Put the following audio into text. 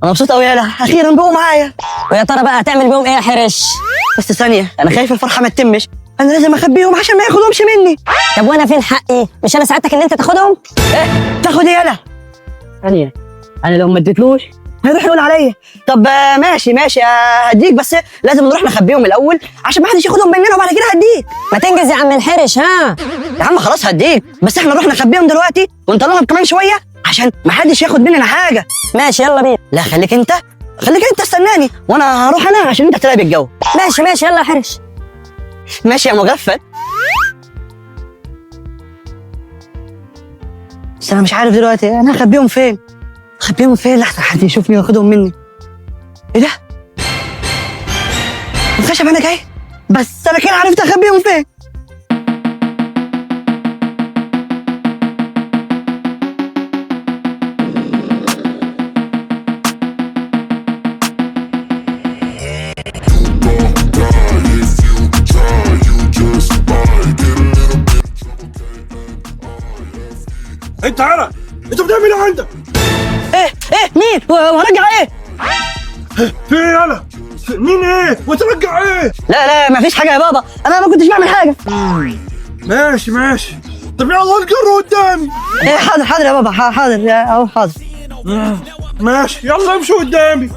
انا مبسوط قوي، يالا اخيرا بقوا معايا. ويا ترى بقى هتعمل بيهم ايه يا حرش؟ بس ثانيه، انا خايف الفرحه ما تتمش، انا لازم اخبيهم عشان ما ياخدهمش مني. طب وانا فين حقي؟ مش انا ساعدتك ان انت تاخدهم؟ ايه تاخد ايه يالا؟ ثانيه، انا لو ما اديتلوش هيروح يقول عليا. طب ماشي هديك، بس لازم نروح نخبيهم الاول عشان ما حدش ياخدهم مننا وبعد كده هديك. ما تنجز يا عم الحرش. ها يا عم خلاص هديك، بس احنا نروح نخبيهم دلوقتي ونطلعهم كمان شويه عشان ما حدش ياخد مننا حاجه. ماشي يلا بينا. لا خليك انت استناني، وانا هروح انا عشان انت هتراقب الجو. ماشي يلا يا حرش. ماشي يا مغفل. بس انا مش عارف دلوقتي انا هخبيهم فين لحظه حد يشوفني وياخدهم مني. ايه ده؟ الخشب انا جاي، بس انا كده عرفت اخبيهم فين. انت تعالى، انت بتعمل ايه عندك؟ ايه مين وهرجع ايه؟ في ايه يالا؟ مين ايه؟ وترجع ايه؟ لا مفيش حاجه يا بابا، انا ما كنتش بعمل حاجه. ماشي. طب يلا القر قدامي. ايه حاضر يا بابا، حاضر اهو حاضر. ماشي يلا امشوا قدامي.